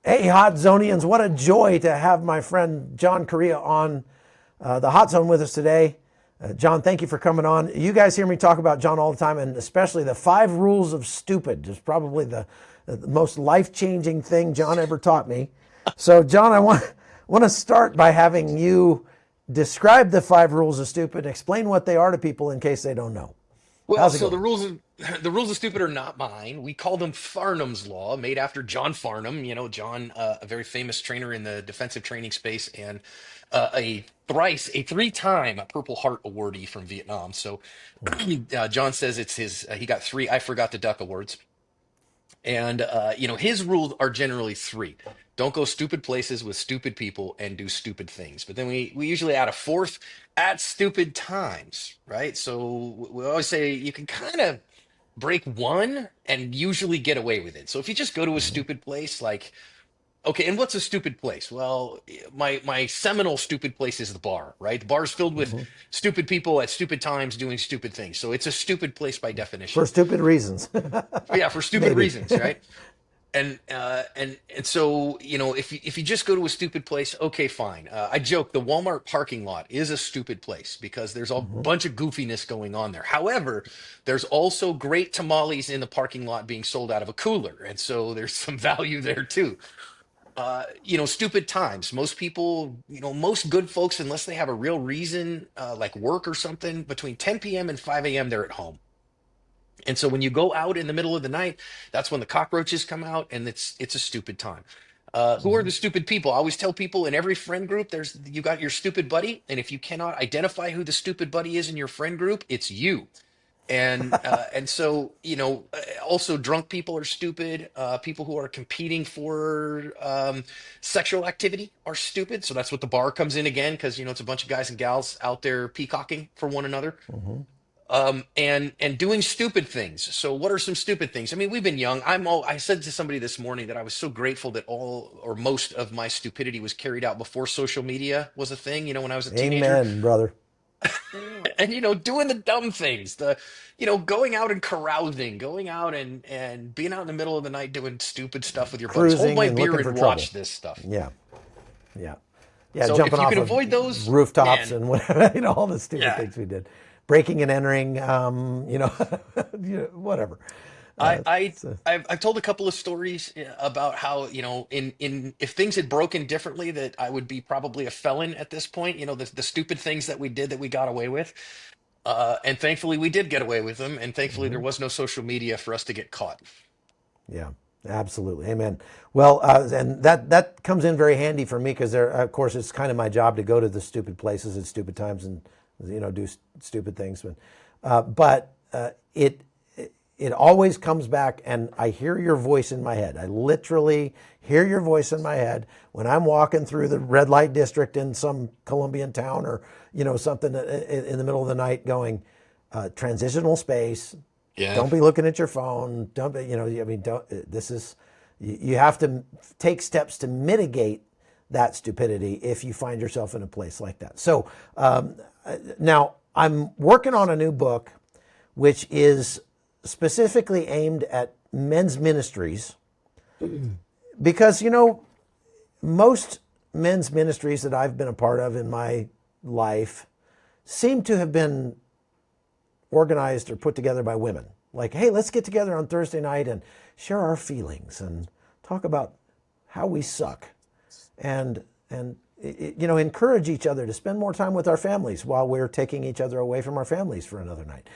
Hey, Hot Zonians, what a joy to have my friend John Correia on the Hot Zone with us today. John, thank you for coming on. You guys hear me talk about John all the time, and especially the 5 rules of stupid is probably the most life-changing thing John ever taught me. So, John, I want to start by having you describe the 5 rules of stupid and explain what they are to people in case they don't know. Well, How's it so the going? rules of the rules of stupid are not mine. We call them Farnham's Law, made after John Farnham. John, a very famous trainer in the defensive training space, and a three-time Purple Heart awardee from Vietnam. So, John says it's his. He got 3 "I forgot to duck" awards, and his rules are generally 3. Don't go stupid places with stupid people and do stupid things. But then we usually add a fourth: at stupid times, right? So we always say you can kind of break one and usually get away with it. So if you just go to a Mhm. stupid place, like, okay, and what's a stupid place? Well, my seminal stupid place is the bar, right? The bar is filled with Mhm. stupid people at stupid times doing stupid things. So it's a stupid place by For definition. stupid reasons. Yeah, for stupid Maybe. reasons, right? And so if you just go to a stupid place, okay, fine. I joke the Walmart parking lot is a stupid place because there's a Mhm. bunch of goofiness going on there. However, there's also great tamales in the parking lot being sold out of a cooler, and so there's some value there too. Stupid times. Most people, most good folks, unless they have a real reason, like work or something, between 10 p.m. and 5 a.m. they're at home. And so when you go out in the middle of the night, that's when the cockroaches come out, and it's a stupid time. Who are the Mhm. stupid people? I always tell people in every friend group, there's you got your stupid buddy, and if you cannot identify who the stupid buddy is in your friend group, it's you. And so also drunk people are stupid. People who are competing for sexual activity are stupid. So that's what the bar comes in again, because it's a bunch of guys and gals out there peacocking for one another, Mhm. and doing stupid things. So what are some stupid things? I mean, we've been young. I said to somebody this morning that I was so grateful that all or most of my stupidity was carried out before social media was a thing, when I was a teenager. Amen, brother. And doing the dumb things, going out and carousing, going out and being out in the middle of the night doing stupid stuff with your buddies. Hold Cruising my and beer looking and for trouble. watch this stuff. Yeah, yeah, yeah. So Jumping if you off can of avoid those, rooftops man, and whatever, all the stupid yeah. things we did. Breaking and entering, whatever. I, Uh, I so, I've told a couple of stories about how, in if things had broken differently, that I would be probably a felon at this point. The stupid things that we did that we got away with, and thankfully we did get away with them, and thankfully there mhm. was no social media for us to get caught. Yeah, absolutely. Amen. Well, and that comes in very handy for me because there, of course, it's kind of my job to go to the stupid places at stupid times and do stupid things. But it always comes back, and I hear your voice in my head. I literally hear your voice in my head when I'm walking through the red light district in some Colombian town or something in the middle of the night, going transitional space. Yeah. Don't be looking at your phone. Don't be, I mean, don't, this is, you have to take steps to mitigate that stupidity if you find yourself in a place like that. So now I'm working on a new book, which is specifically aimed at men's ministries because, most men's ministries that I've been a part of in my life seem to have been organized or put together by women. Like, hey, let's get together on Thursday night and share our feelings and talk about how we suck and encourage each other to spend more time with our families while we're taking each other away from our families for another night.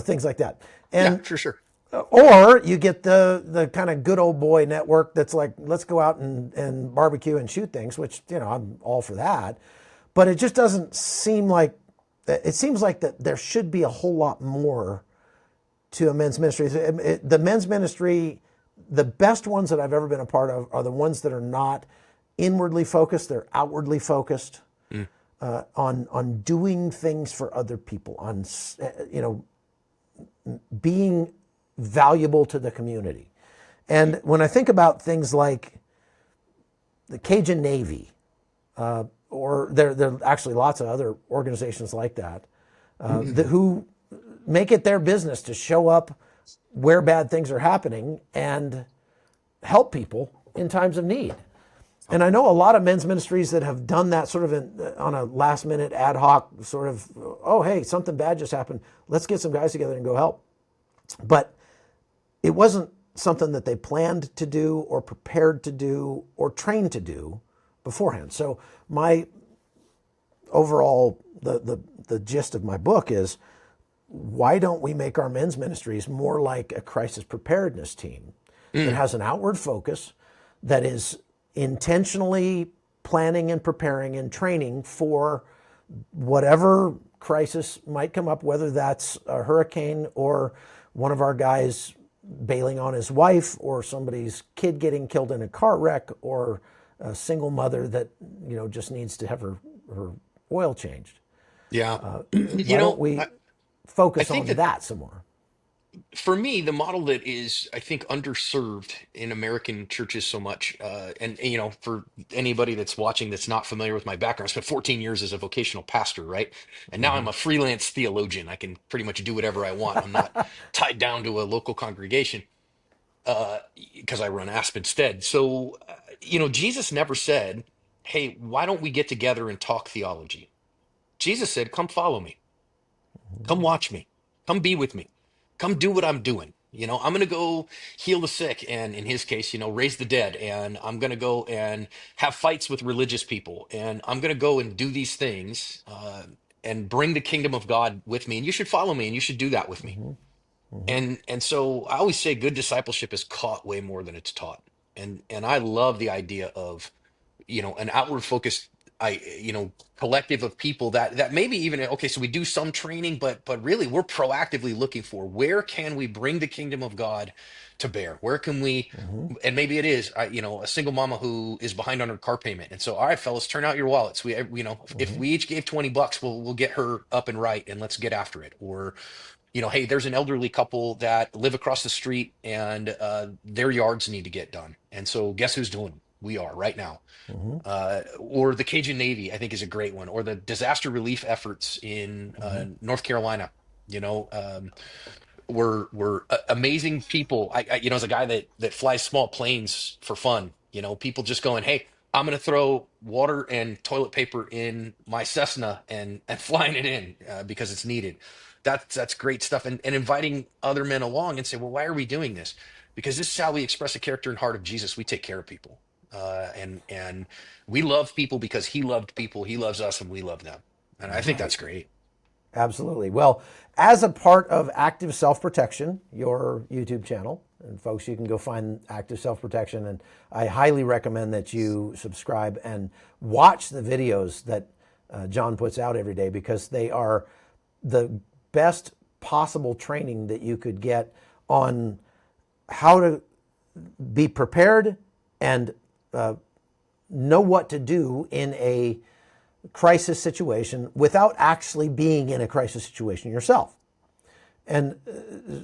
Things like that. Yeah, And for sure. or you get the kind of good old boy network that's like, let's go out and barbecue and shoot things, which, I'm all for that. But it just doesn't seem like, it seems like that there should be a whole lot more to a men's ministry. The men's ministry, the best ones that I've ever been a part of are the ones that are not inwardly focused, they're outwardly focused Mm. on doing things for other people, on being valuable to the community. And when I think about things like the Cajun Navy, or there are actually lots of other organizations like that, who make it their business to show up where bad things are happening and help people in times of need. And I know a lot of men's ministries that have done that sort of on a last minute ad hoc sort of, oh, hey, something bad just happened. Let's get some guys together and go help. But it wasn't something that they planned to do or prepared to do or trained to do beforehand. So my overall, the gist of my book is, why don't we make our men's ministries more like a crisis preparedness team that has an outward focus, that is intentionally planning and preparing and training for whatever crisis might come up, whether that's a hurricane or one of our guys bailing on his wife, or somebody's kid getting killed in a car wreck, or a single mother that just needs to have her oil changed. Yeah. Why don't we I focus think on that that some more? for me, the model that is, I think, underserved in American churches so much, and for anybody that's watching that's not familiar with my background, I spent 14 years as a vocational pastor, right? And now I'm a freelance theologian. I can pretty much do whatever I want. I'm not tied down to a local congregation because I run Asp instead. So, Jesus never said, "Hey, why don't we get together and talk theology?" Jesus said, "Come follow me. Come watch me. Come be with me. Come do what I'm doing. I'm going to go heal the sick and in his case, raise the dead. And I'm going to go and have fights with religious people. And I'm going to go and do these things and bring the kingdom of God with me. And you should follow me and you should do that with me. And so I always say good discipleship is caught way more than it's taught. And I love the idea of an outward focused collective of people that maybe even okay, so we do some training, but really we're proactively looking for where can we bring the kingdom of God to bear, where can we, and maybe it is a single mama who is behind on her car payment, and so all right fellas, turn out your wallets. We if we each gave $20, we'll get her up and right, and let's get after it. Or hey, there's an elderly couple that live across the street and their yards need to get done. And so guess who's doing them? We are right now. Or the Cajun Navy, I think, is a great one. Or the disaster relief efforts in North Carolina. You know, we're amazing people. As a guy that flies small planes for fun, people just going, hey, I'm going to throw water and toilet paper in my Cessna and flying it in because it's needed. That's great stuff. And inviting other men along and say, well, why are we doing this? Because this is how we express the character and heart of Jesus. We take care of people. And we love people because he loved people. He loves us and we love them. And I think Right. that's great. Absolutely. Well, as a part of Active Self Protection, your YouTube channel, and folks, you can go find Active Self Protection, and I highly recommend that you subscribe and watch the videos that John puts out every day, because they are the best possible training that you could get on how to be prepared and know what to do in a crisis situation without actually being in a crisis situation yourself. And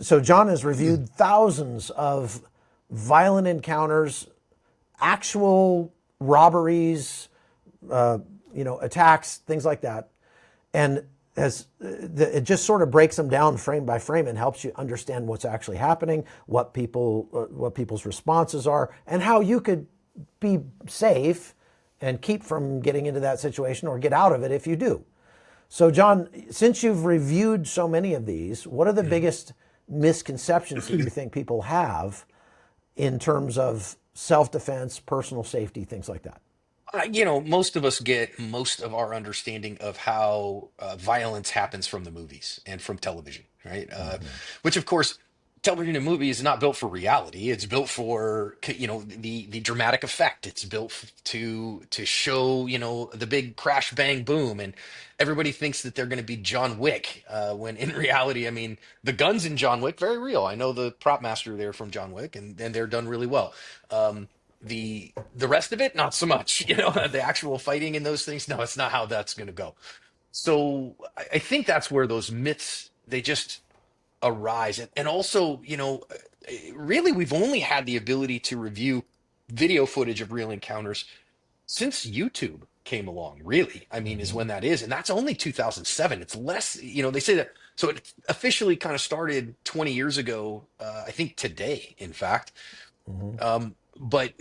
so John has reviewed thousands of violent encounters, actual robberies, attacks, things like that. And it just sort of breaks them down frame by frame and helps you understand what's actually happening, what people's responses are, and how you could be safe and keep from getting into that situation or get out of it if you do. So, John, since you've reviewed so many of these, what are the biggest misconceptions that you think people have in terms of self-defense, personal safety, things like that? Most of us get most of our understanding of how violence happens from the movies and from television, right? Which, of course, television and movie is not built for reality. It's built for the dramatic effect. It's built to show the big crash bang boom, and everybody thinks that they're going to be John Wick when in reality, I mean, the guns in John Wick very real. I know the prop master there from John Wick, and they're done really well. The rest of it, not so much. The actual fighting in those things, no, it's not how that's going to go. So I think that's where those myths they just arise, and also really we've only had the ability to review video footage of real encounters since YouTube came along. Really, I mean, is when that is, and that's only 2007. It's less, they say that. So it officially kind of started 20 years ago. I think today, in fact. But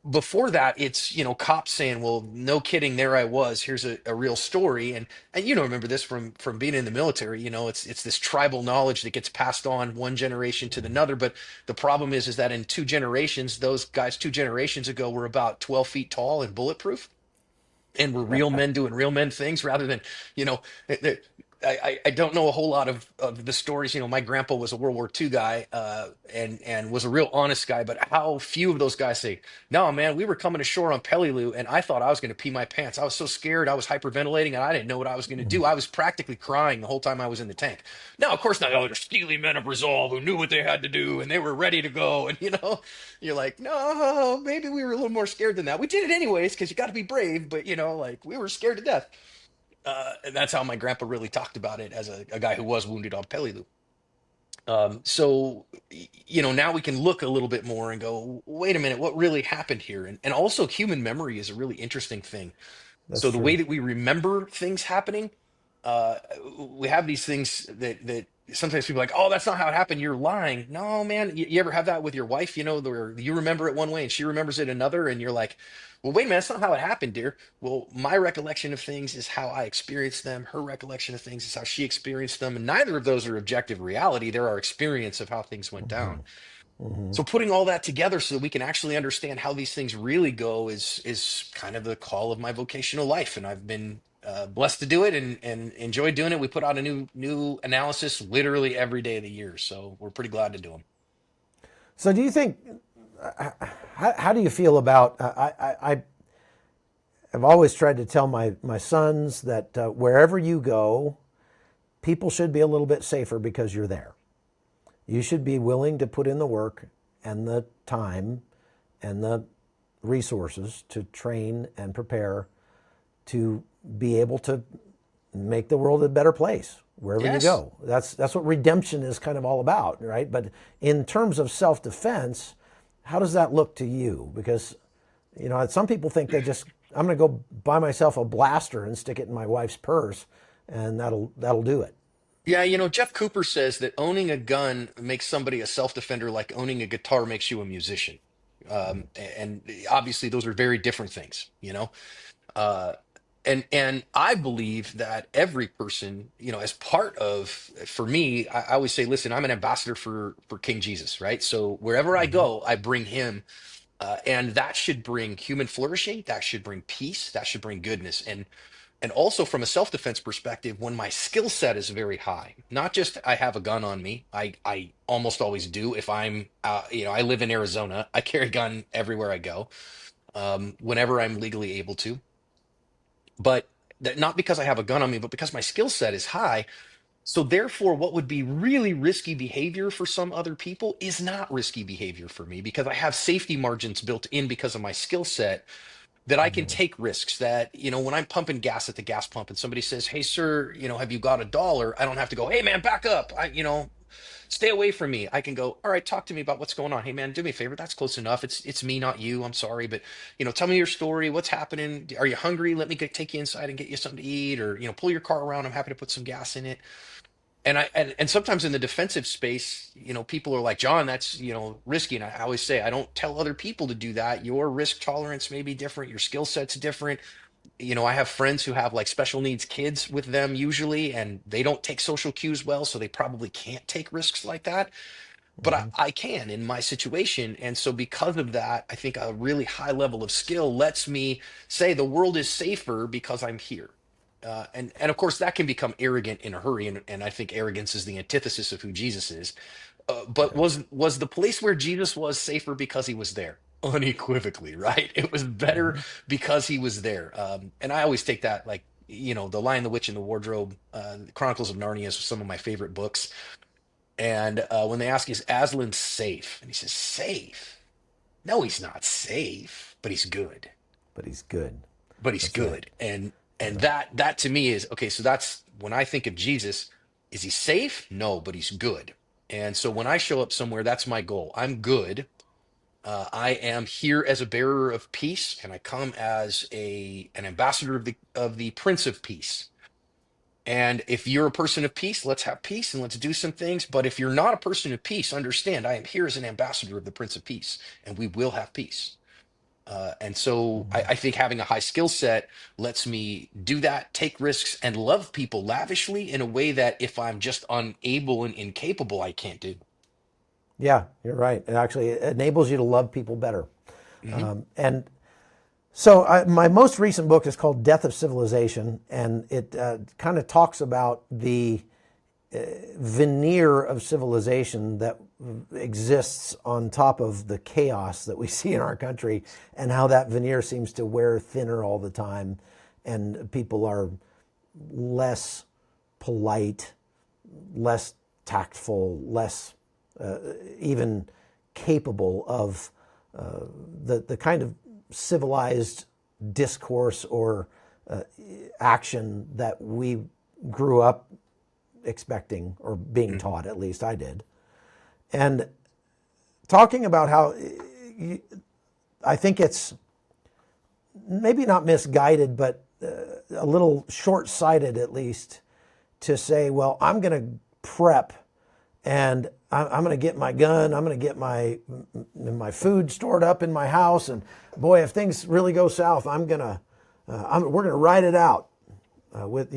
before that, it's, cops saying, well, no kidding, there I was, here's a real story. And remember this from being in the military. It's this tribal knowledge that gets passed on one generation to another. But the problem is that in 2 generations, those guys 2 generations ago were about 12 feet tall and bulletproof, and we're real men doing real men things, rather than, you know, it- it- I don't know a whole lot of the stories. My grandpa was a World War II guy, and was a real honest guy, but how few of those guys say, no, man, we were coming ashore on Peleliu and I thought I was going to pee my pants. I was so scared. I was hyperventilating and I didn't know what I was going to do. I was practically crying the whole time I was in the tank. Now, of course not. Oh, they're steely men of resolve who knew what they had to do and they were ready to go. And, you're like, no, maybe we were a little more scared than that. We did it anyways because you got to be brave, but like we were scared to death. And that's how my grandpa really talked about it, as a guy who was wounded on Peleliu. So, now we can look a little bit more and go, wait a minute, what really happened here? And also, human memory is a really interesting thing. That's So the way true. that we remember things happening, uh, we have these things that sometimes people are like, oh, that's not how it happened. You're lying. No, man. You ever have that with your wife? Where you remember it one way and she remembers it another, and you're like, well, wait a minute, that's not how it happened, dear. Well, my recollection of things is how I experienced them. Her recollection of things is how she experienced them, and neither of those are objective reality. They're our experience of how things went down. Hmm. So putting all that together so that we can actually understand how these things really go is kind of the call of my vocational life, and I've been blessed to do it and enjoy doing it. We put out a new analysis literally every day of the year, so we're pretty glad to do them. So, do you think? How do you feel about? I've always tried to tell my sons that wherever you go, people should be a little bit safer because you're there. You should be willing to put in the work and the time and the resources to train and prepare to be able to make the world a better place wherever you Yes. go. That's what redemption is kind of all about, right? But in terms of self-defense, how does that look to you? Because some people think I'm going to go buy myself a blaster and stick it in my wife's purse, and that'll do it. Yeah, Jeff Cooper says that owning a gun makes somebody a self-defender like owning a guitar makes you a musician. And obviously those are very different things, Uh, and I believe that every person, as part of, for me, I always say, listen, I'm an ambassador for King Jesus, right? So wherever I Hmm. go, I bring him, and that should bring human flourishing, that should bring peace, that should bring goodness, and also from a self-defense perspective, when my skill set is very high, not just I have a gun on me, I almost always do. If I'm, I live in Arizona, I carry a gun everywhere I go, whenever I'm legally able to, but that not because I have a gun on me, but because my skill set is high. So therefore, what would be really risky behavior for some other people is not risky behavior for me, because I have safety margins built in because of my skill set, that I can take risks. That, when I'm pumping gas at the gas pump and somebody says, hey, sir, have you got $1? I don't have to go, hey, man, back up. Stay away from me. I can go, all right, talk to me about what's going on. Hey, man, do me a favor. That's close enough. It's me, not you. I'm sorry, but tell me your story. What's happening? Are you hungry? Let me take you inside and get you something to eat, or pull your car around. I'm happy to put some gas in it. And sometimes in the defensive space, people are like, John, that's risky. And I always say, I don't tell other people to do that. Your risk tolerance may be different. Your skill set's different. I have friends who have like special needs kids with them usually, and they don't take social cues well, so they probably can't take risks like that. But I, Hmm. I can in my situation. And so because of that, I think a really high level of skill lets me say the world is safer because I'm here. And of course that can become arrogant in a hurry, and I think arrogance is the antithesis of who Jesus is. But Yeah. was the place where Jesus was safer because he was there? Unequivocally, right? It was better Hmm. because he was there. And I always take that, like, The Lion, the Witch, and the Wardrobe, Chronicles of Narnia is some of my favorite books. And when they ask, is Aslan safe? And he says, safe? No, he's not safe, but he's good. But he's good. But he's That's right. good. And Yeah. that to me is okay. So that's when I think of Jesus. Is he safe? No, but he's good. And so when I show up somewhere, that's my goal. I'm good. I am here as a bearer of peace, and I come as an ambassador of the Prince of Peace. And if you're a person of peace, let's have peace and let's do some things. But if you're not a person of peace, understand I am here as an ambassador of the Prince of Peace, and we will have peace. And so Mhm. I think having a high skill set lets me do that, take risks, and love people lavishly in a way that if I'm just unable and incapable, I can't do. Yeah, you're right. It actually enables you to love people better. Hmm. And so, my most recent book is called Death of Civilization, and it kind of talks about the veneer of civilization that exists on top of the chaos that we see in our country, and how that veneer seems to wear thinner all the time, and people are less polite, less tactful, less even capable of the kind of civilized discourse or action that we grew up expecting or being Hmm. taught, at least I did. And talking about how I think it's maybe not misguided, but a little short sighted at least to say, well, I'm going to prep and I'm going to get my gun. I'm going to get my food stored up in my house. And boy, if things really go south, we're going to ride it out with,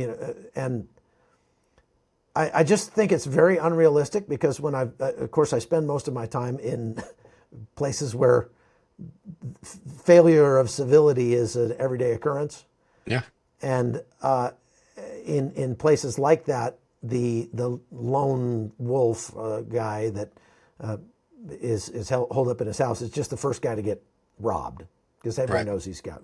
and I just think it's very unrealistic because of course, I spend most of my time in places where failure of civility is an everyday occurrence. Yeah. And in places like that, the lone wolf guy that is holed up in his house is just the first guy to get robbed because everybody Right. knows he's got.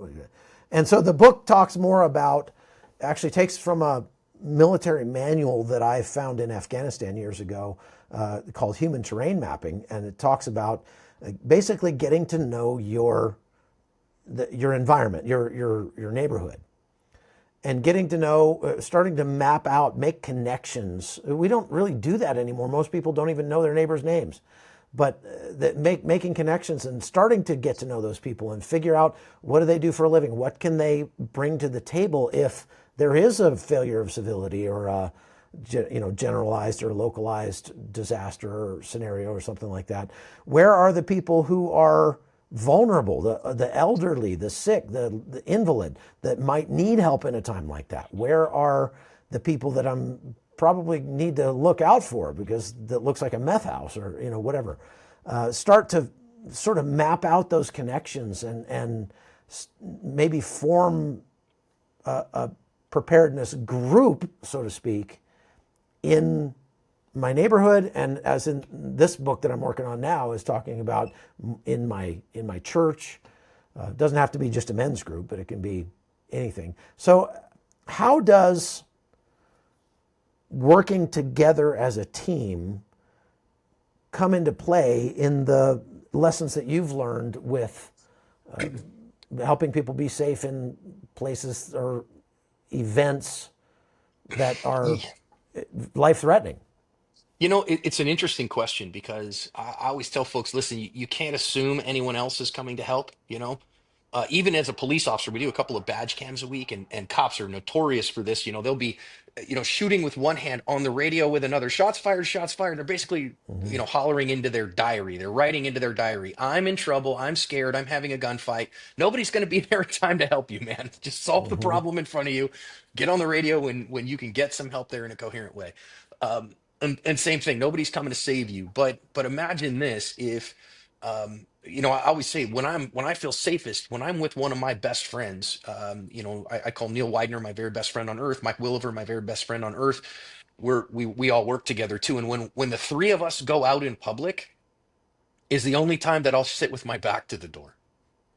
And so the book talks more about, actually takes from a military manual that I found in Afghanistan years ago called Human Terrain Mapping, and it talks about basically getting to know your environment, your neighborhood, and getting to know, starting to map out, make connections. We don't really do that anymore. Most people don't even know their neighbors' names, but making connections and starting to get to know those people and figure out what do they do for a living, what can they bring to the table if there is a failure of civility or a generalized or localized disaster or scenario or something like that. Where are the people who are vulnerable, the elderly, the sick, the invalid that might need help in a time like that? Where are the people that I'm probably need to look out for because that looks like a meth house or whatever? Start to sort of map out those connections and maybe form a preparedness group, so to speak, in my neighborhood, and as in this book that I'm working on now is talking about in my church. It doesn't have to be just a men's group, but it can be anything. So, how does working together as a team come into play in the lessons that you've learned with helping people be safe in places or events that are life threatening? It's an interesting question because I always tell folks, listen, you can't assume anyone else is coming to help. Even as a police officer, we do a couple of badge cams a week, and cops are notorious for this. They'll be, shooting with one hand on the radio with another. Shots fired, shots fired. They're basically, Mm-hmm. hollering into their diary. They're writing into their diary. I'm in trouble. I'm scared. I'm having a gunfight. Nobody's going to be there in time to help you, man. Just solve the Mm-hmm. problem in front of you. Get on the radio when you can get some help there in a coherent way. Um, and same thing, nobody's coming to save you. But imagine this: if I always say when I feel safest when I'm with one of my best friends. I call Neil Widener my very best friend on earth, Mike Williver my very best friend on earth. We all work together too, and when the three of us go out in public is the only time that I'll sit with my back to the door,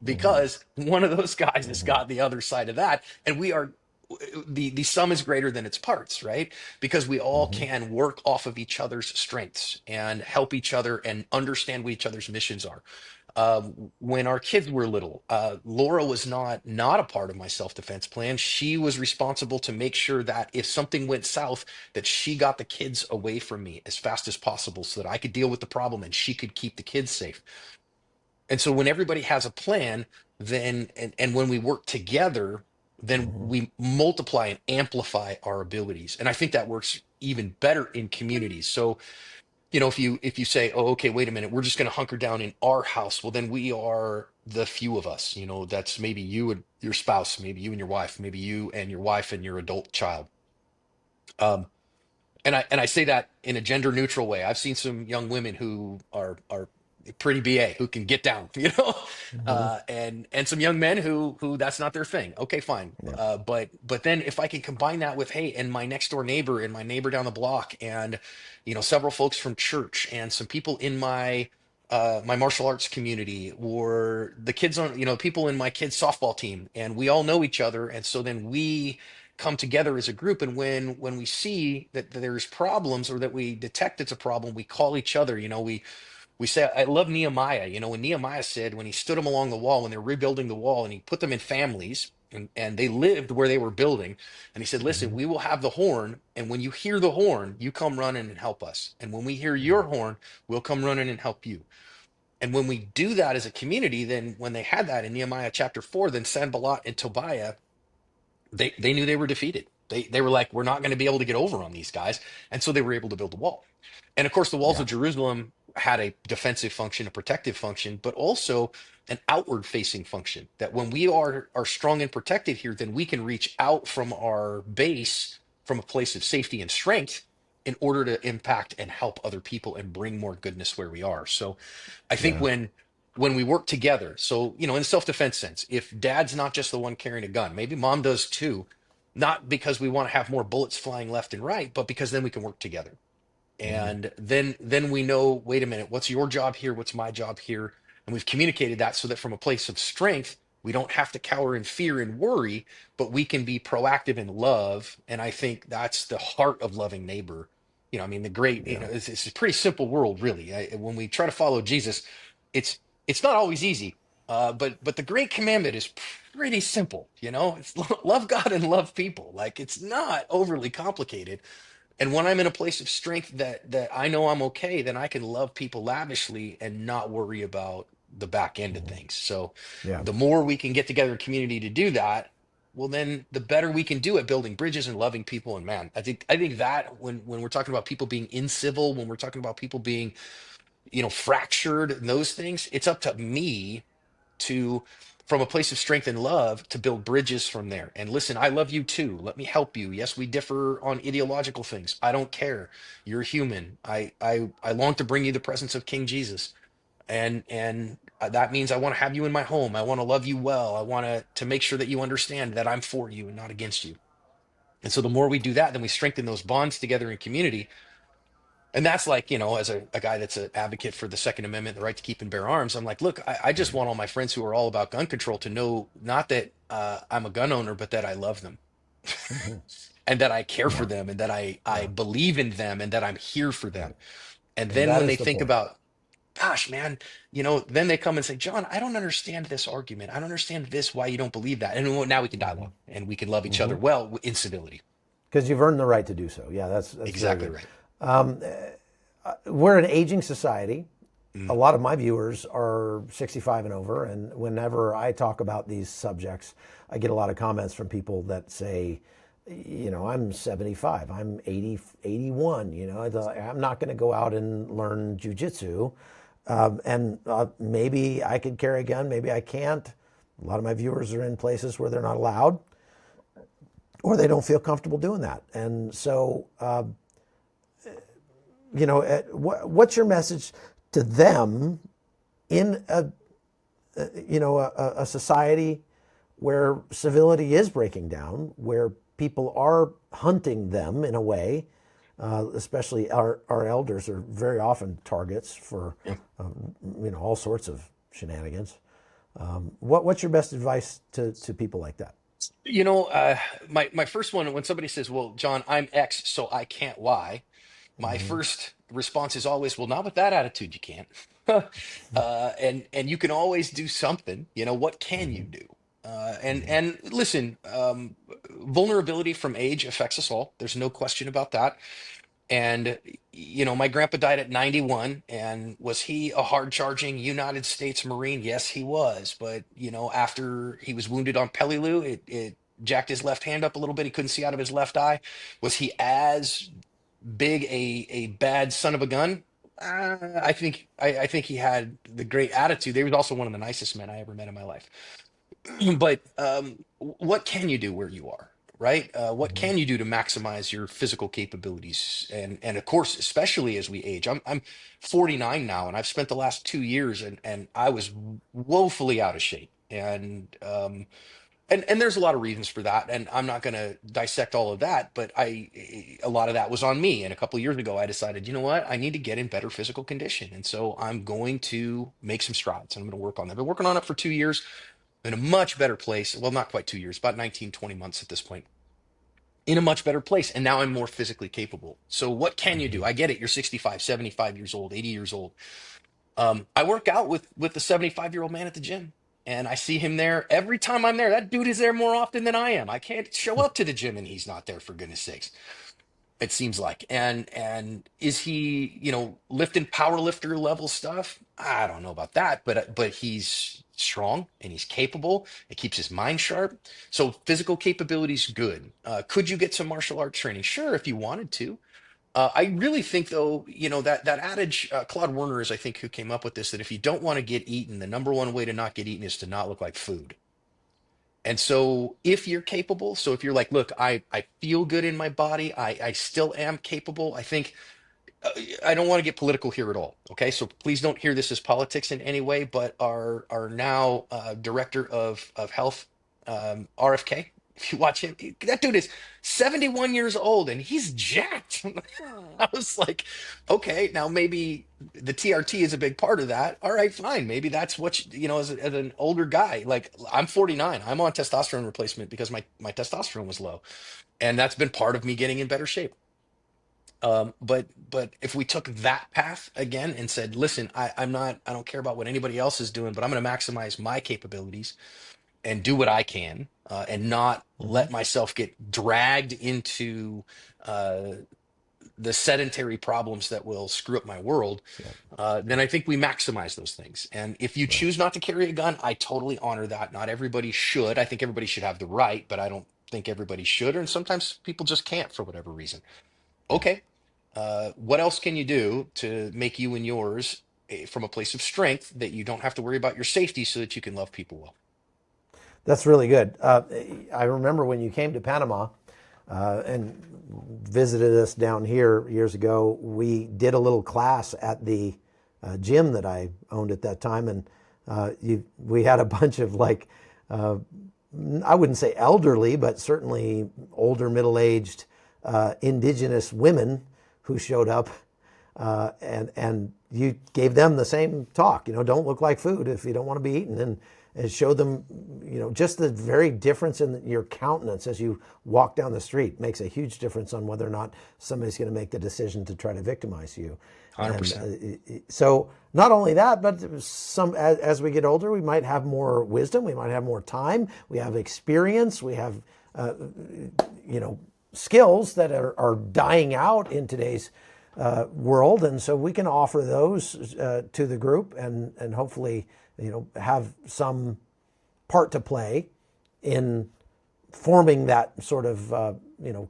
Mm-hmm. because one of those guys has Mm-hmm. got the other side of that, and we are the sum is greater than its parts, right? Because we all Mm-hmm. can work off of each other's strengths and help each other and understand what each other's missions are. When our kids were little, Laura was not a part of my self-defense plan. She was responsible to make sure that if something went south, that she got the kids away from me as fast as possible so that I could deal with the problem and she could keep the kids safe. And so when everybody has a plan, then and when we work together, then Mm-hmm. we multiply and amplify our abilities. And I think that works even better in communities. So if you say, oh, okay, wait a minute, we're just going to hunker down in our house, well, then we are the few of us. That's maybe you and your spouse, maybe you and your wife, maybe you and your wife and your adult child. Um, and I say that in a gender neutral way. I've seen some young women who are pretty BA who can get down, Hmm. and some young men who that's not their thing. Okay, fine. Yeah. But then if I can combine that with, hey, and my next door neighbor and my neighbor down the block and several folks from church and some people in my martial arts community or the kids on people in my kids softball team, and we all know each other, and so then we come together as a group, and when we see that there's problems or that we detect it's a problem, we call each other. We say, I love Nehemiah. When Nehemiah said, when he stood them along the wall, when they're rebuilding the wall, and he put them in families, and they lived where they were building, and he said, listen, Hmm. we will have the horn, and when you hear the horn, you come running and help us, and when we hear your horn, we'll come running and help you. And when we do that as a community, then when they had that in Nehemiah chapter 4, then Sanballat and Tobiah, they knew they were defeated. They were like, we're not going to be able to get over on these guys, and so they were able to build a wall. And of course, the walls Yeah. of Jerusalem had a defensive function, a protective function, but also an outward facing function. That when we are strong and protected here, then we can reach out from our base from a place of safety and strength in order to impact and help other people and bring more goodness where we are. So I think Yeah. when we work together, so in self-defense sense, if dad's not just the one carrying a gun, maybe mom does too, not because we want to have more bullets flying left and right, but because then we can work together. Hmm. And then we know, wait a minute, what's your job here? What's my job here? And we've communicated that so that from a place of strength, we don't have to cower in fear and worry, but we can be proactive in love. And I think that's the heart of loving neighbor. I mean, the great, Yeah. it's a pretty simple world, really. When we try to follow Jesus, it's it's not always easy. But the great commandment is pretty simple. It's love God and love people. Like, it's not overly complicated. And when I'm in a place of strength that I know I'm okay, then I can love people lavishly and not worry about the back end of Hmm. things. So Yeah. the more we can get together in community to do that, well, then the better we can do at building bridges and loving people. And man, I think that when we're talking about people being incivil, when we're talking about people being, fractured and those things, it's up to me to, from a place of strength and love, to build bridges from there. And listen, I love you too. Let me help you. Yes, we differ on ideological things. I don't care. You're human. I long to bring you the presence of King Jesus. And that means I want to have you in my home. I want to love you well. I want to make sure that you understand that I'm for you and not against you. And so the more we do that, then we strengthen those bonds together in community. And that's like, as a guy that's an advocate for the Second Amendment, the right to keep and bear arms, I'm like, look, I just want all my friends who are all about gun control to know not that I'm a gun owner, but that I love them Hmm. and that I care for Yeah. them and that I Yeah. believe in them and that I'm here for them. Right. And And then that when they is the think point. about, gosh, man, then they come and say, John, I don't understand this argument. I don't understand this, why you don't believe that. And now we can dialogue and we can love each Hmm. other well in civility. Because you've earned the right to do so. Yeah, that's very Exactly good. right. We're an aging society. A Mm, lot of my viewers are 65 and over, and whenever I talk about these subjects, I get a lot of comments from people that say, I'm 75, I'm 80, 81, I'm not going to go out and learn jujitsu. And maybe I could carry a gun, maybe I can't. A lot of my viewers are in places where they're not allowed or they don't feel comfortable doing that. And so, what's your message to them in a society where civility is breaking down, where people are hunting them in a way, especially our elders are very often targets for yeah. all sorts of shenanigans. What's your best advice to people like that? My first one, when somebody says, well, John, I'm X, so I can't Y, my Hmm. first response is always, well, not with that attitude, you can't. And you can always do something. What can you Hmm. do? And listen, vulnerability from age affects us all. There's no question about that. And my grandpa died at 91, and was he a hard charging United States Marine? Yes, he was. But after he was wounded on Peleliu, it jacked his left hand up a little bit. He couldn't see out of his left eye. Was he as big a bad son of a gun? I think he had the great attitude. He was also one of the nicest men I ever met in my life. But what can you do where you are, right? What Mhm. can you do to maximize your physical capabilities? And of course, especially as we age, I'm 49 now, and I've spent the last 2 years, and I was woefully out of shape. And there's a lot of reasons for that, and I'm not going to dissect all of that, but a lot of that was on me. And a couple of years ago, I decided, you know what, I need to get in better physical condition, and so I'm going to make some strides, and I'm going to work on that. I've been working on it for 2 years, in a much better place. Well, not quite 2 years, about 19, 20 months at this point, in a much better place. And now I'm more physically capable. So what can you do? Mhm. I get it. You're 65, 75 years old, 80 years old. I work out with the 75-year-old man at the gym. And I see him there every time I'm there. That dude is there more often than I am. I can't show up to the gym and he's not there, for goodness sakes. It seems like. And is he, lifting power lifter level stuff? I don't know about that, but he's strong and he's capable. It keeps his mind sharp. So physical capability's good. Could you get some martial arts training? Sure, if you wanted to. I really think, though, that adage, Claude Werner is, I think, who came up with this, that if you don't want to get eaten, the number one way to not get eaten is to not look like food. And so if you're capable, so if you're like, look, I feel good in my body, I still am capable, I think uh, I don't want to get political here at all. Okay, so please don't hear this as politics in any way. But our now director of health, RFK, if you watch him, that dude is 71 years old and he's jacked. I was like, okay, now maybe the TRT is a big part of that. All right, fine. Maybe that's what as an older guy. Like I'm 49, I'm on testosterone replacement because my testosterone was low, and that's been part of me getting in better shape. But if we took that path again and said, listen, I don't care about what anybody else is doing, but I'm going to maximize my capabilities and do what I can, and not Mhm. let myself get dragged into uh, the sedentary problems that will screw up my world, Yeah. then I think we maximize those things. And if you Right. choose not to carry a gun, I totally honor that. Not everybody should. I think everybody should have the right, but I don't think everybody should. And sometimes people just can't for whatever reason. Yeah. Okay. What else can you do to make you and yours from a place of strength that you don't have to worry about your safety so that you can love people well? That's really good. I remember when you came to Panama and visited us down here years ago, we did a little class at the gym that I owned at that time. And we had a bunch of uh, I wouldn't say elderly, but certainly older, middle aged indigenous women who showed up, and you gave them the same talk. Don't look like food if you don't want to be eaten, and show them, just the very difference in your countenance as you walk down the street makes a huge difference on whether or not somebody's going to make the decision to try to victimize you. And 100%. so not only that, but as we get older, we might have more wisdom, we might have more time, we have experience, we have uh, skills that are dying out in today's world, and so we can offer those to the group, and hopefully have some part to play in forming that sort of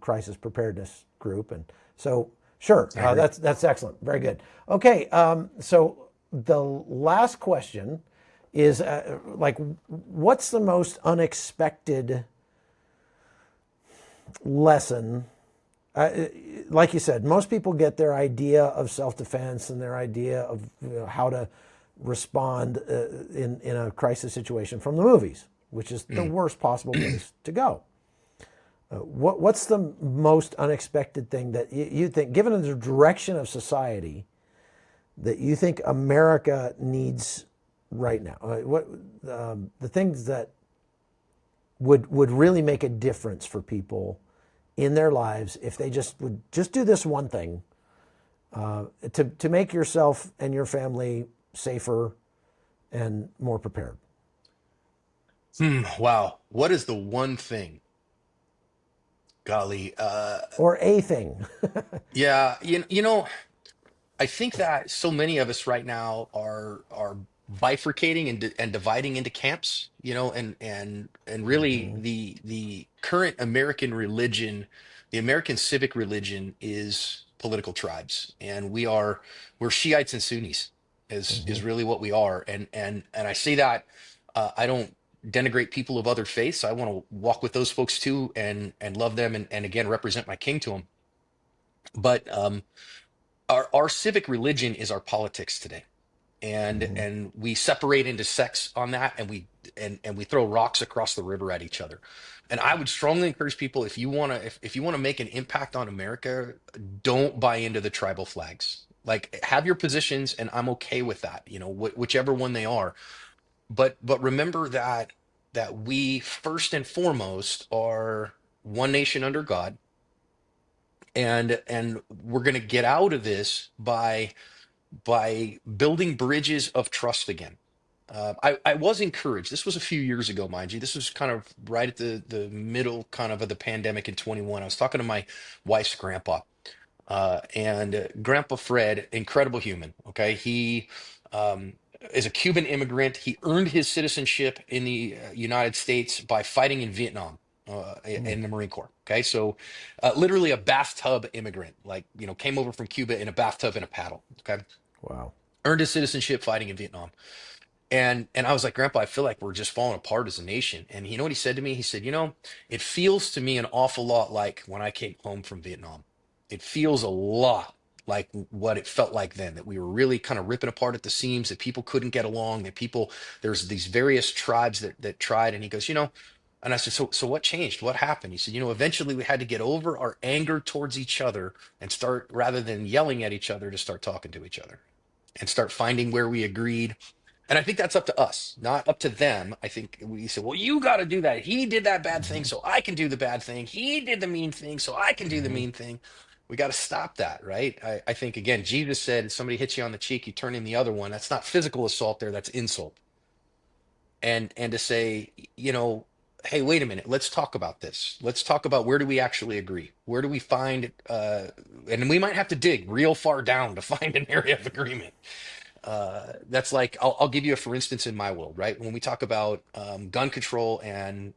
crisis preparedness group. And so sure, I agree. that's excellent, very good. Okay, so the last question is what's the most unexpected lesson? Like you said, most people get their idea of self-defense and their idea of how to respond in a crisis situation from the movies, which is the Mm. worst possible place to go. What's the most unexpected thing that you think, given the direction of society, that you think America needs right now? What the things that would really make a difference for people in their lives if they would just do this one thing to make yourself and your family safer and more prepared? Wow. What is the one thing? Golly. Or a thing. Yeah. I think that so many of us right now are bifurcating and dividing into camps, and really Hmm. the current American religion, the American civic religion is political tribes, and we're Shiites and Sunnis Hmm. is really what we are. And I say that I don't denigrate people of other faiths. I want to walk with those folks too, and love them, and again represent my king to them. But our civic religion is our politics today, Hmm. and we separate into sects on that, and we throw rocks across the river at each other. And I would strongly encourage people, if you want to, if you want to make an impact on America, don't buy into the tribal flags. Like, have your positions, and I'm okay with that, whichever one they are. But remember that we first and foremost are one nation under God, and we're going to get out of this by building bridges of trust again. I was encouraged. This was a few years ago, mind you. This was kind of right at the middle kind of the pandemic in 21. I was talking to my wife's grandpa, and Grandpa Fred, incredible human. Okay, he is a Cuban immigrant. He earned his citizenship in the United States by fighting in Vietnam. In the Marine Corps. Okay, so literally a bathtub immigrant, like, came over from Cuba in a bathtub and a paddle. Okay, Wow. earned his citizenship fighting in Vietnam. And I was like, Grandpa, I feel like we're just falling apart as a nation. And you know what he said to me? He said, it feels to me an awful lot like when I came home from Vietnam. It feels a lot like what it felt like then, that we were really kind of ripping apart at the seams, that people couldn't get along, there's these various tribes that tried. And he goes, and I said, so what changed? What happened? He said, eventually we had to get over our anger towards each other and start, rather than yelling at each other, to start talking to each other and start finding where we agreed. And I think that's up to us, not up to them. I think we say, well, you got to do that. He did that bad thing, Hmm. so I can do the bad thing. He did the mean thing, so I can do the Hmm. mean thing. We got to stop that, right? I think, again, Jesus said, if somebody hits you on the cheek, you turn in the other one. That's not physical assault there, that's insult. And to say, hey, wait a minute, let's talk about this. Let's talk about, where do we actually agree? Where do we find, and we might have to dig real far down to find an area of agreement. That's like, I'll give you a for instance in my world, right? When we talk about gun control and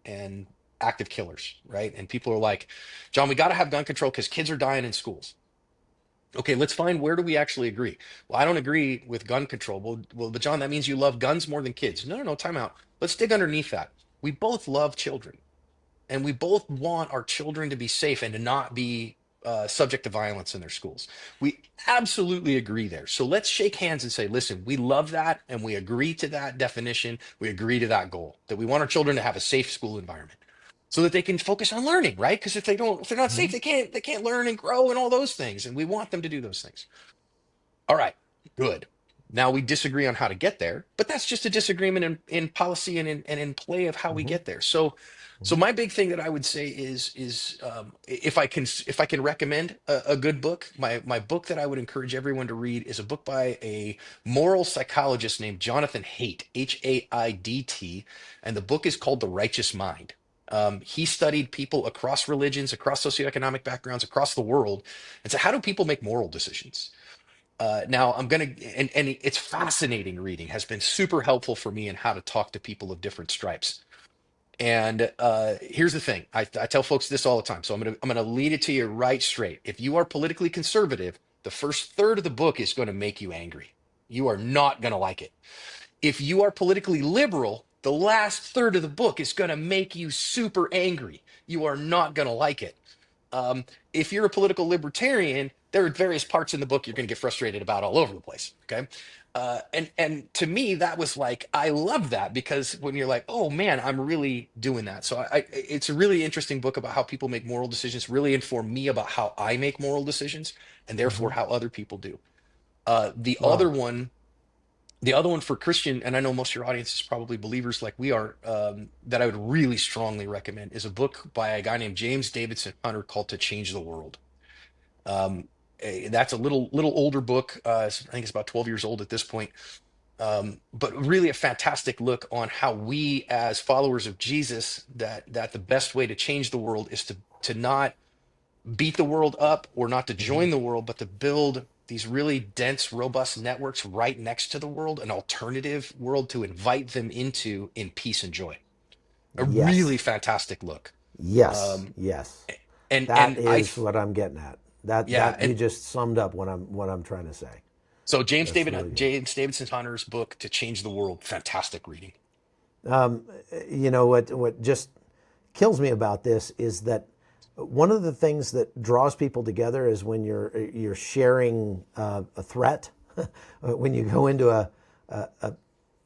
active killers, right? And people are like, John, we got to have gun control because kids are dying in schools. Okay, let's find, where do we actually agree? Well, I don't agree with gun control. But John, that means you love guns more than kids. No, no, no, time out. Let's dig underneath that. We both love children, and we both want our children to be safe and to not be subject to violence in their schools. We absolutely agree there. So let's shake hands and say, listen, we love that, and we agree to that definition. We agree to that goal, that we want our children to have a safe school environment so that they can focus on learning, right? Because if they're not safe, Hmm. they can't learn and grow and all those things. And we want them to do those things. All right, good. Now we disagree on how to get there, but that's just a disagreement in policy and in play of how we Hmm. get there. So my big thing that I would say is, if I can recommend a good book, my book that I would encourage everyone to read is a book by a moral psychologist named Jonathan Haidt, Haidt, and the book is called The Righteous Mind. He studied people across religions, across socioeconomic backgrounds, across the world, and said, how do people make moral decisions? Now I'm gonna and it's fascinating reading, has been super helpful for me in how to talk to people of different stripes. And here's the thing: I tell folks this all the time, so I'm gonna lead it to you right straight. If you are politically conservative, the first third of the book is going to make you angry. You are not going to like it. If you are politically liberal, the last third of the book is going to make you super angry. You are not going to like it. Um, if you're a political libertarian, there are various parts in the book you're going to get frustrated about all over the place. Okay. And to me, that was like, I love that, because when you're like, oh man, I'm really doing that. So it's a really interesting book about how people make moral decisions, really inform me about how I make moral decisions, and therefore Hmm. how other people do. Uh, the other Wow. one, the other one for Christian, and I know most of your audience is probably believers like we are, that I would really strongly recommend, is a book by a guy named James Davidson Hunter called To Change the World. Um, that's a little older book. I think it's about 12 years old at this point. But really a fantastic look on how we, as followers of Jesus, that the best way to change the world is to not beat the world up, or not to Hmm. join the world, but to build these really dense, robust networks right next to the world, an alternative world to invite them into in peace and joy. A really Yes. fantastic look. Yes. Um, Yes. and That and I is what I'm getting at. Yeah, You and just summed up what I'm trying to say. so That's really good. James Davidson Hunter's book To Change the World, fantastic reading. You know what just kills me about this is that one of the things that draws people together is when you're sharing a threat. When you go into a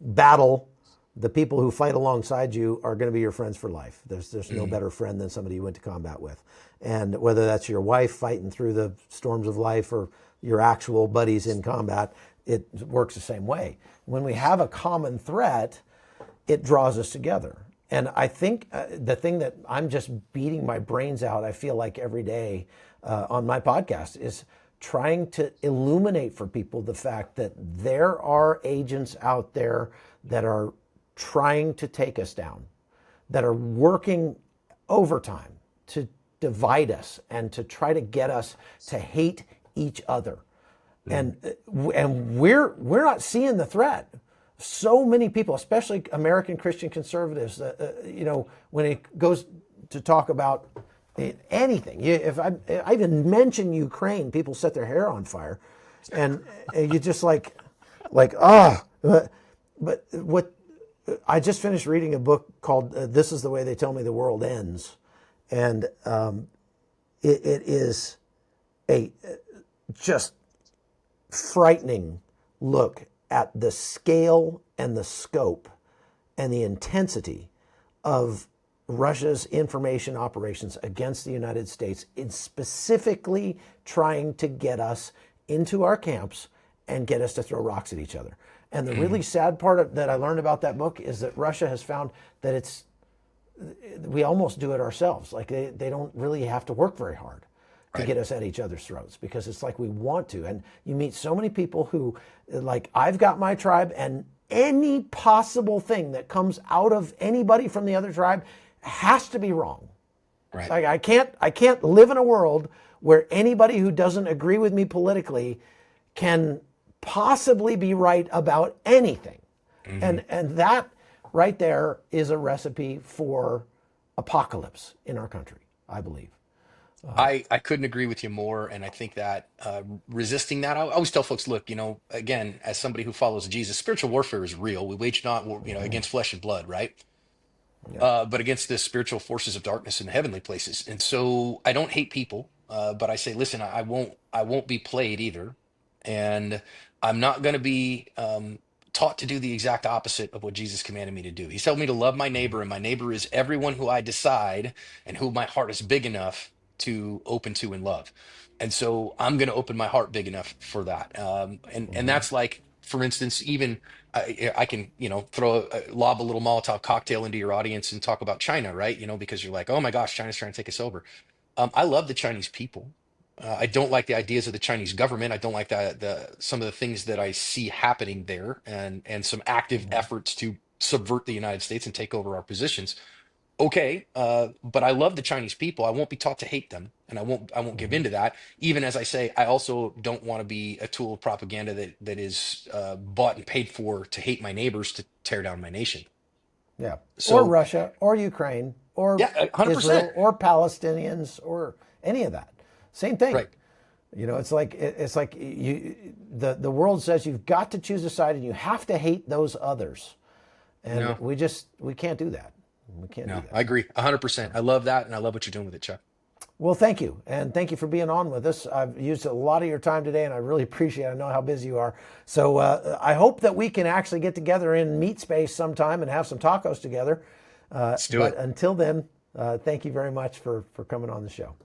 battle, the people who fight alongside you are going to be your friends for life. There's no better friend than somebody you went to combat with. And whether that's your wife fighting through the storms of life or your actual buddies in combat, it works the same way. When we have a common threat, it draws us together. And I think the thing that I'm just beating my brains out, I feel like every day on my podcast, is trying to illuminate for people the fact that there are agents out there that are trying to take us down, that are working overtime to divide us and to try to get us to hate each other. And we're not seeing the threat. So many people, especially American Christian conservatives, when it goes to talk about anything, if I even mention Ukraine, people set their hair on fire, and you just But what I just finished reading a book called "This Is the Way They Tell Me the World Ends," and it is a just frightening look at the scale and the scope and the intensity of Russia's information operations against the United States in specifically trying to get us into our camps and get us to throw rocks at each other. And the really sad part that I learned about that book is that Russia has found that we almost do it ourselves. Like they don't really have to work very hard to get us at each other's throats, because it's like we want to. And you meet so many people who, like, I've got my tribe, and any possible thing that comes out of anybody from the other tribe has to be wrong. Right. Like I can't live in a world where anybody who doesn't agree with me politically can possibly be right about anything. And that right there is a recipe for apocalypse in our country, I believe. I couldn't agree with you more. And I think that resisting that, I always tell folks, look, again, as somebody who follows Jesus, spiritual warfare is real. We wage not, against flesh and blood, right? Yeah. But against the spiritual forces of darkness in the heavenly places. And so I don't hate people, but I say, listen, I won't be played either. And I'm not going to be taught to do the exact opposite of what Jesus commanded me to do. He told me to love my neighbor, and my neighbor is everyone who I decide and who my heart is big enough to open to and love. And so I'm going to open my heart big enough for that. And that's like, for instance, even I can, lob a little Molotov cocktail into your audience and talk about China, right? Because you're like, oh my gosh, China's trying to take us over. I love the Chinese people. I don't like the ideas of the Chinese government. I don't like the some of the things that I see happening there, and some active efforts to subvert the United States and take over our positions. Okay, but I love the Chinese people. I won't be taught to hate them, and I won't give into that. Even as I say, I also don't want to be a tool of propaganda that is bought and paid for to hate my neighbors, to tear down my nation. Yeah. Or So Russia, or Ukraine, or yeah, 100%. Israel, or Palestinians, or any of that. Same thing. Right. It's like the world says you've got to choose a side and you have to hate those others. And No, we can't do that. We can't do no, that. I agree 100%. I love that, and I love what you're doing with it, Chuck. Well, thank you. And thank you for being on with us. I've used a lot of your time today, and I really appreciate it. I know how busy you are. So I hope that we can actually get together in meat space sometime and have some tacos together. Let's do But it. until then, thank you very much for coming on the show.